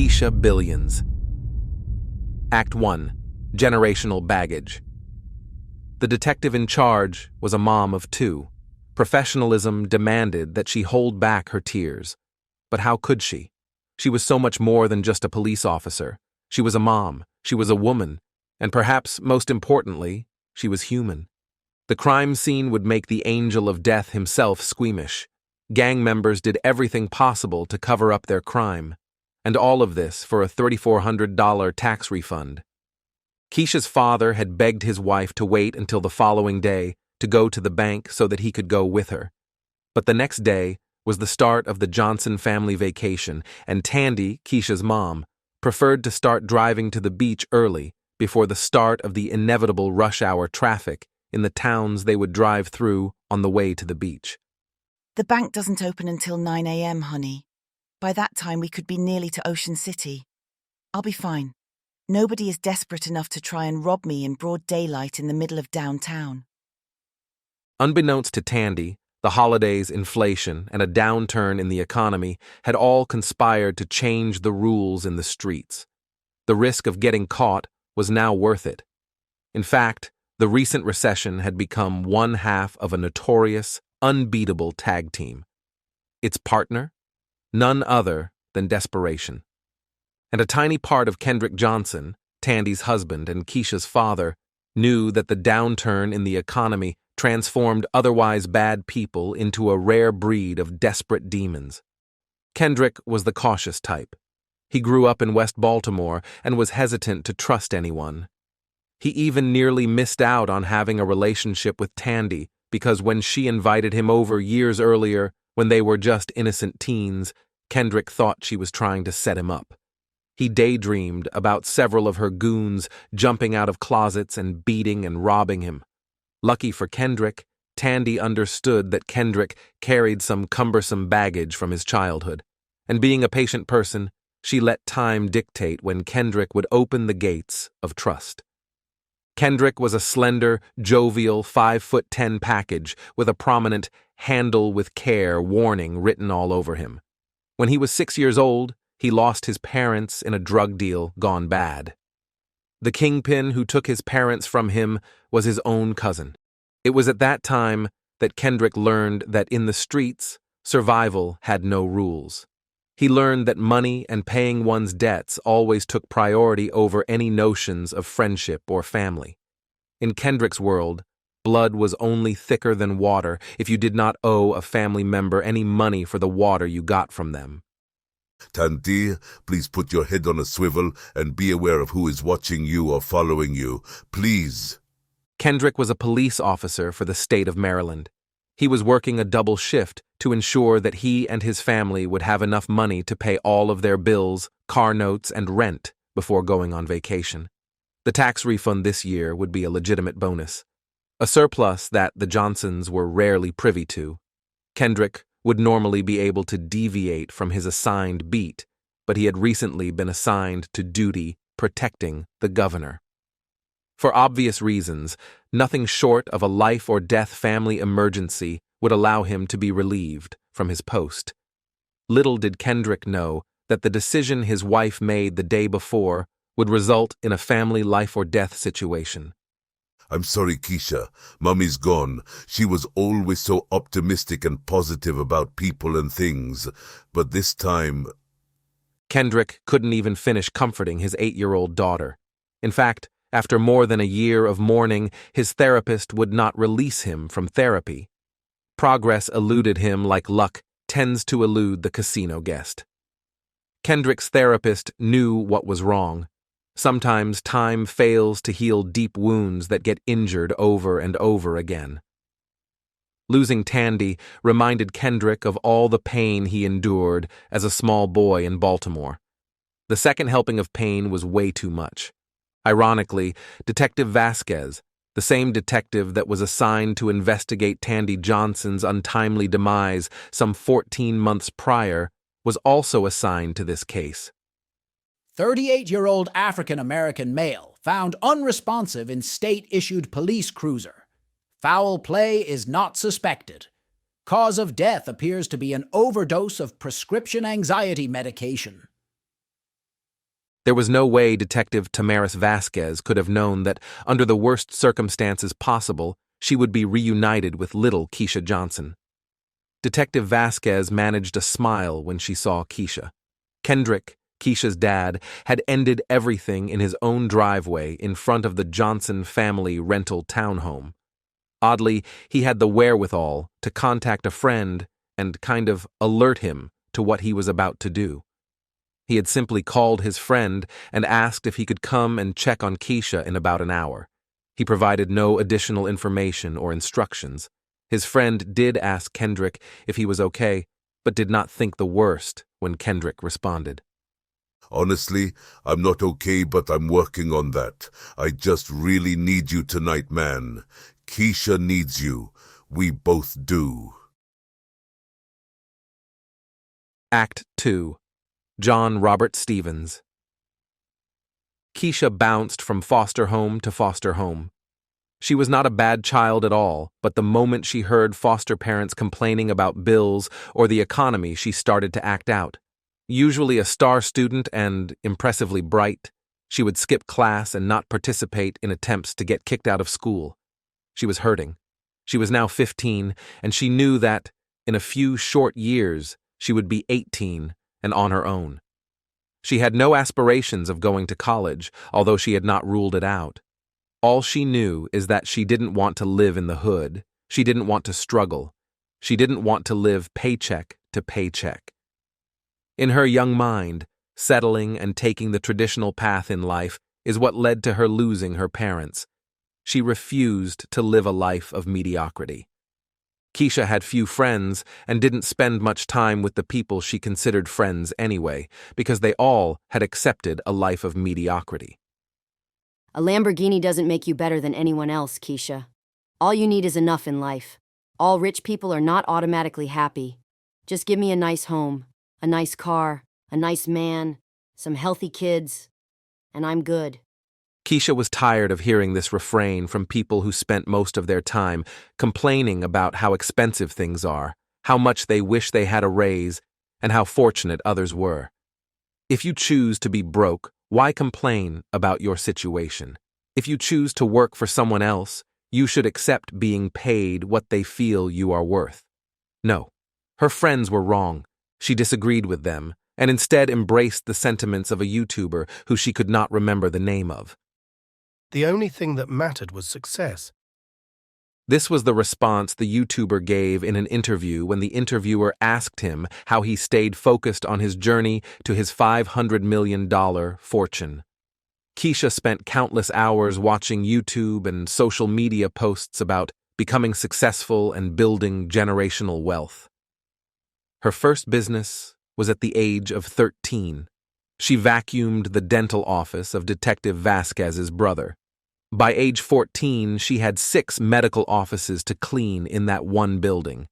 Keisha Billions. Act 1. Generational Baggage. The detective in charge was a mom of two. Professionalism demanded that she hold back her tears. But how could she? She was so much more than just a police officer. She was a mom, she was a woman, and perhaps most importantly, she was human. The crime scene would make the angel of death himself squeamish. Gang members did everything possible to cover up their crime, and all of this for a $3,400 tax refund. Keisha's father had begged his wife to wait until the following day to go to the bank so that he could go with her. But the next day was the start of the Johnson family vacation, and Tandy, Keisha's mom, preferred to start driving to the beach early before the start of the inevitable rush hour traffic in the towns they would drive through on the way to the beach. The bank doesn't open until 9 a.m., honey. By that time, we could be nearly to Ocean City. I'll be fine. Nobody is desperate enough to try and rob me in broad daylight in the middle of downtown. Unbeknownst to Tandy, the holidays, inflation, and a downturn in the economy had all conspired to change the rules in the streets. The risk of getting caught was now worth it. In fact, the recent recession had become one half of a notorious, unbeatable tag team. Its partner? None other than desperation. And a tiny part of Kendrick Johnson, Tandy's husband and Keisha's father, knew that the downturn in the economy transformed otherwise bad people into a rare breed of desperate demons. Kendrick was the cautious type. He grew up in West Baltimore and was hesitant to trust anyone. He even nearly missed out on having a relationship with Tandy because when she invited him over years earlier, when they were just innocent teens, Kendrick thought she was trying to set him up. He daydreamed about several of her goons jumping out of closets and beating and robbing him. Lucky for Kendrick, Tandy understood that Kendrick carried some cumbersome baggage from his childhood, and being a patient person, she let time dictate when Kendrick would open the gates of trust. Kendrick was a slender, jovial 5'10" package with a prominent "handle with care" warning written all over him. When he was 6 years old, he lost his parents in a drug deal gone bad. The kingpin who took his parents from him was his own cousin. It was at that time that Kendrick learned that in the streets, survival had no rules. He learned that money and paying one's debts always took priority over any notions of friendship or family. In Kendrick's world, blood was only thicker than water if you did not owe a family member any money for the water you got from them. Tandy, please put your head on a swivel and be aware of who is watching you or following you. Please. Kendrick was a police officer for the state of Maryland. He was working a double shift to ensure that he and his family would have enough money to pay all of their bills, car notes, and rent before going on vacation. The tax refund this year would be a legitimate bonus, a surplus that the Johnsons were rarely privy to. Kendrick would normally be able to deviate from his assigned beat, but he had recently been assigned to duty protecting the governor. For obvious reasons, nothing short of a life-or-death family emergency would allow him to be relieved from his post. Little did Kendrick know that the decision his wife made the day before would result in a family life-or-death situation. I'm sorry, Keisha. Mummy's gone. She was always so optimistic and positive about people and things. But this time... Kendrick couldn't even finish comforting his 8-year-old daughter. In fact, after more than a year of mourning, his therapist would not release him from therapy. Progress eluded him like luck tends to elude the casino guest. Kendrick's therapist knew what was wrong. Sometimes time fails to heal deep wounds that get injured over and over again. Losing Tandy reminded Kendrick of all the pain he endured as a small boy in Baltimore. The second helping of pain was way too much. Ironically, Detective Vasquez, the same detective that was assigned to investigate Tandy Johnson's untimely demise some 14 months prior, was also assigned to this case. 38-year-old African-American male found unresponsive in state-issued police cruiser. Foul play is not suspected. Cause of death appears to be an overdose of prescription anxiety medication. There was no way Detective Tamaris Vasquez could have known that, under the worst circumstances possible, she would be reunited with little Keisha Johnson. Detective Vasquez managed a smile when she saw Keisha. Kendrick, Keisha's dad, had ended everything in his own driveway in front of the Johnson family rental townhome. Oddly, he had the wherewithal to contact a friend and kind of alert him to what he was about to do. He had simply called his friend and asked if he could come and check on Keisha in about an hour. He provided no additional information or instructions. His friend did ask Kendrick if he was okay, but did not think the worst when Kendrick responded. Honestly, I'm not okay, but I'm working on that. I just really need you tonight, man. Keisha needs you. We both do. Act 2. John Robert Stevens. Keisha bounced from foster home to foster home. She was not a bad child at all, but the moment she heard foster parents complaining about bills or the economy, she started to act out. Usually a star student and impressively bright, she would skip class and not participate in attempts to get kicked out of school. She was hurting. She was now 15, and she knew that, in a few short years, she would be 18 and on her own. She had no aspirations of going to college, although she had not ruled it out. All she knew is that she didn't want to live in the hood. She didn't want to struggle. She didn't want to live paycheck to paycheck. In her young mind, settling and taking the traditional path in life is what led to her losing her parents. She refused to live a life of mediocrity. Keisha had few friends and didn't spend much time with the people she considered friends anyway, because they all had accepted a life of mediocrity. A Lamborghini doesn't make you better than anyone else, Keisha. All you need is enough in life. All rich people are not automatically happy. Just give me a nice home, a nice car, a nice man, some healthy kids, and I'm good. Keisha was tired of hearing this refrain from people who spent most of their time complaining about how expensive things are, how much they wish they had a raise, and how fortunate others were. If you choose to be broke, why complain about your situation? If you choose to work for someone else, you should accept being paid what they feel you are worth. No, her friends were wrong. She disagreed with them, and instead embraced the sentiments of a YouTuber who she could not remember the name of. The only thing that mattered was success. This was the response the YouTuber gave in an interview when the interviewer asked him how he stayed focused on his journey to his $500 million fortune. Keisha spent countless hours watching YouTube and social media posts about becoming successful and building generational wealth. Her first business was at the age of 13. She vacuumed the dental office of Detective Vasquez's brother. By age 14, she had 6 medical offices to clean in that one building.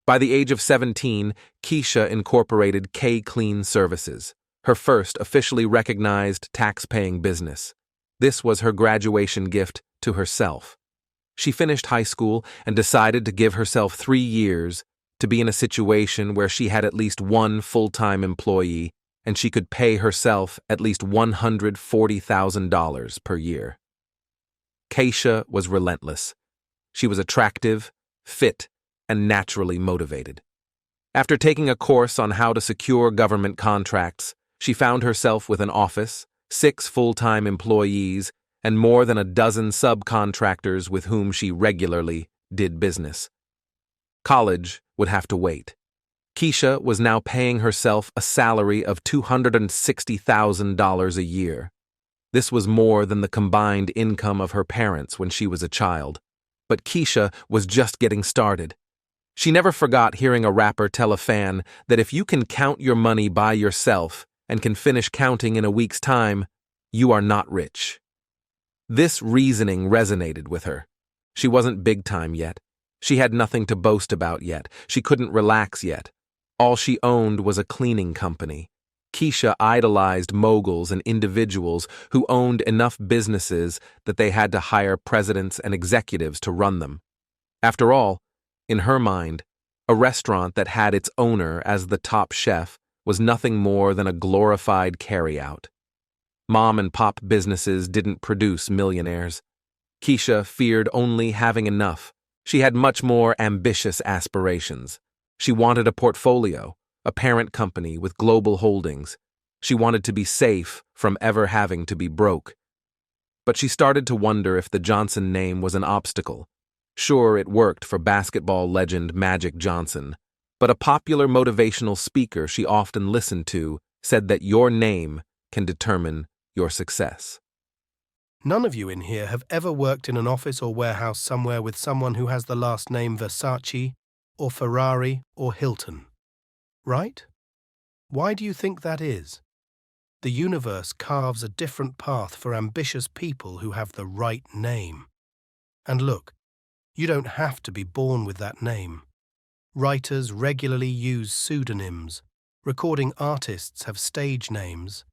By the age of 17, Keisha incorporated K-Clean Services, her first officially recognized tax-paying business. This was her graduation gift to herself. She finished high school and decided to give herself 3 years to be in a situation where she had at least one full-time employee and she could pay herself at least $140,000 per year. Keisha was relentless. She was attractive, fit, and naturally motivated. After taking a course on how to secure government contracts, she found herself with an office, 6 full-time employees, and more than a dozen subcontractors with whom she regularly did business. College would have to wait. Keisha was now paying herself a salary of $260,000 a year. This was more than the combined income of her parents when she was a child. But Keisha was just getting started. She never forgot hearing a rapper tell a fan that if you can count your money by yourself and can finish counting in a week's time, you are not rich. This reasoning resonated with her. She wasn't big time yet. She had nothing to boast about yet. She couldn't relax yet. All she owned was a cleaning company. Keisha idolized moguls and individuals who owned enough businesses that they had to hire presidents and executives to run them. After all, in her mind, a restaurant that had its owner as the top chef was nothing more than a glorified carryout. Mom and pop businesses didn't produce millionaires. Keisha feared only having enough. She had much more ambitious aspirations. She wanted a portfolio, a parent company with global holdings. She wanted to be safe from ever having to be broke. But she started to wonder if the Johnson name was an obstacle. Sure, it worked for basketball legend Magic Johnson, but a popular motivational speaker she often listened to said that your name can determine your success. None of you in here have ever worked in an office or warehouse somewhere with someone who has the last name Versace or Ferrari or Hilton, right? Why do you think that is? The universe carves a different path for ambitious people who have the right name. And look, you don't have to be born with that name. Writers regularly use pseudonyms. Recording artists have stage names.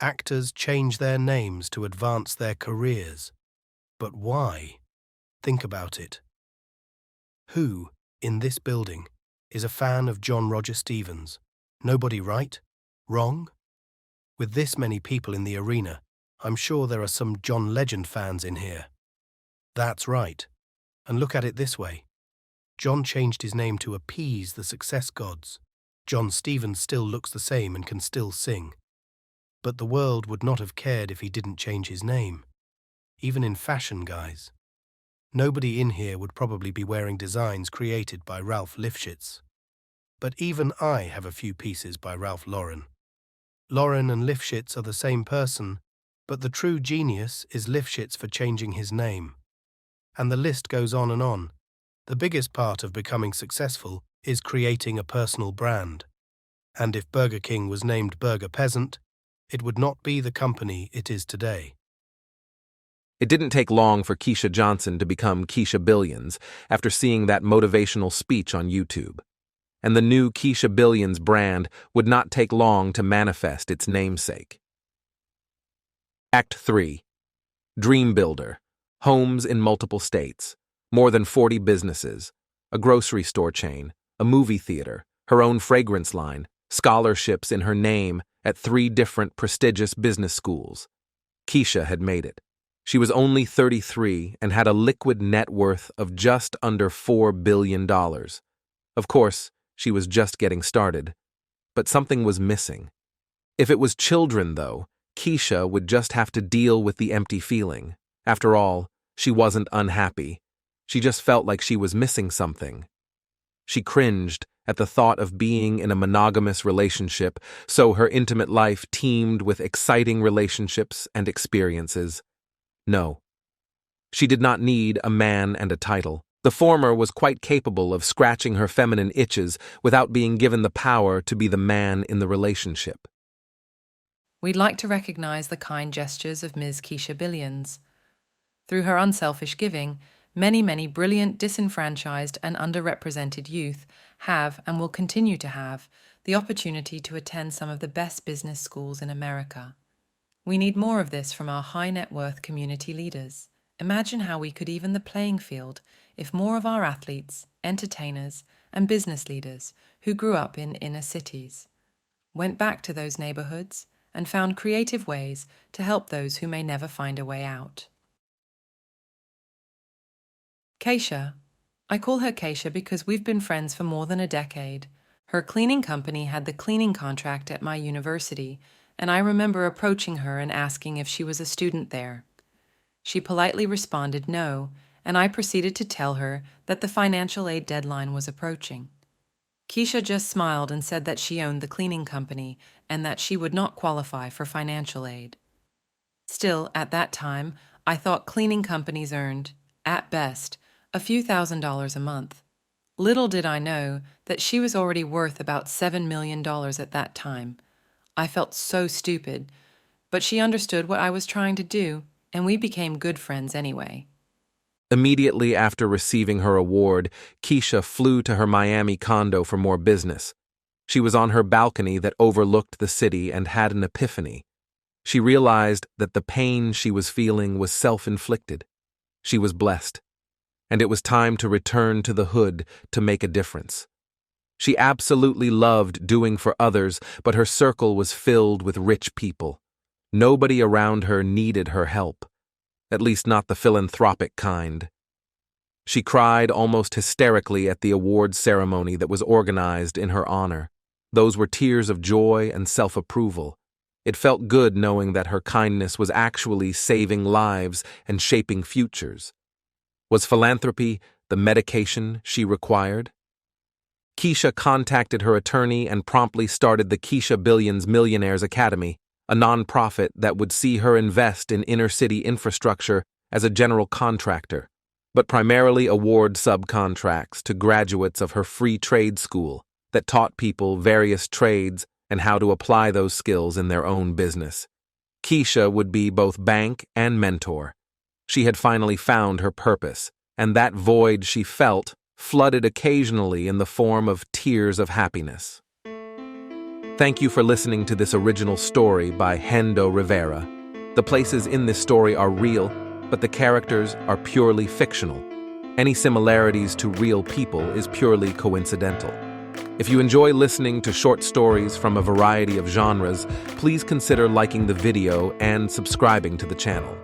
Actors change their names to advance their careers. But why? Think about it. Who, in this building, is a fan of John Roger Stevens? Nobody, right? Wrong? With this many people in the arena, I'm sure there are some John Legend fans in here. That's right. And look at it this way. John changed his name to appease the success gods. John Stevens still looks the same and can still sing. But the world would not have cared if he didn't change his name. Even in fashion, guys. Nobody in here would probably be wearing designs created by Ralph Lifshitz. But even I have a few pieces by Ralph Lauren. Lauren and Lifshitz are the same person, but the true genius is Lifshitz for changing his name. And the list goes on and on. The biggest part of becoming successful is creating a personal brand. And if Burger King was named Burger Peasant, it would not be the company it is today. It didn't take long for Keisha Johnson to become Keisha Billions after seeing that motivational speech on YouTube. And the new Keisha Billions brand would not take long to manifest its namesake. Act 3. Dream Builder. Homes in multiple states. More than 40 businesses. A grocery store chain. A movie theater. Her own fragrance line. Scholarships in her name at 3 different prestigious business schools. Keisha had made it. She was only 33 and had a liquid net worth of just under $4 billion. Of course, she was just getting started. But something was missing. If it was children, though, Keisha would just have to deal with the empty feeling. After all, she wasn't unhappy. She just felt like she was missing something. She cringed at the thought of being in a monogamous relationship, so her intimate life teemed with exciting relationships and experiences. No. She did not need a man and a title. The former was quite capable of scratching her feminine itches without being given the power to be the man in the relationship. We'd like to recognize the kind gestures of Ms. Keisha Billions. Through her unselfish giving, many brilliant disenfranchised and underrepresented youth have and will continue to have the opportunity to attend some of the best business schools in America. We need more of this from our high net worth community leaders. Imagine how we could even the playing field if more of our athletes, entertainers, and business leaders who grew up in inner cities went back to those neighborhoods and found creative ways to help those who may never find a way out. Keisha. I call her Keisha because we've been friends for more than a decade. Her cleaning company had the cleaning contract at my university, and I remember approaching her and asking if she was a student there. She politely responded no, and I proceeded to tell her that the financial aid deadline was approaching. Keisha just smiled and said that she owned the cleaning company and that she would not qualify for financial aid. Still, at that time, I thought cleaning companies earned, at best, a few $1,000s a month. Little did I know that she was already worth about $7 million at that time. I felt so stupid, but she understood what I was trying to do, and we became good friends anyway. Immediately after receiving her award, Keisha flew to her Miami condo for more business. She was on her balcony that overlooked the city and had an epiphany. She realized that the pain she was feeling was self-inflicted. She was blessed. And it was time to return to the hood to make a difference. She absolutely loved doing for others, but her circle was filled with rich people. Nobody around her needed her help, at least not the philanthropic kind. She cried almost hysterically at the awards ceremony that was organized in her honor. Those were tears of joy and self-approval. It felt good knowing that her kindness was actually saving lives and shaping futures. Was philanthropy the medication she required? Keisha contacted her attorney and promptly started the Keisha Billions Millionaires Academy, a nonprofit that would see her invest in inner-city infrastructure as a general contractor, but primarily award subcontracts to graduates of her free trade school that taught people various trades and how to apply those skills in their own business. Keisha would be both bank and mentor. She had finally found her purpose, and that void she felt flooded occasionally in the form of tears of happiness. Thank you for listening to this original story by Hendo Rivera. The places in this story are real, but the characters are purely fictional. Any similarities to real people is purely coincidental. If you enjoy listening to short stories from a variety of genres, please consider liking the video and subscribing to the channel.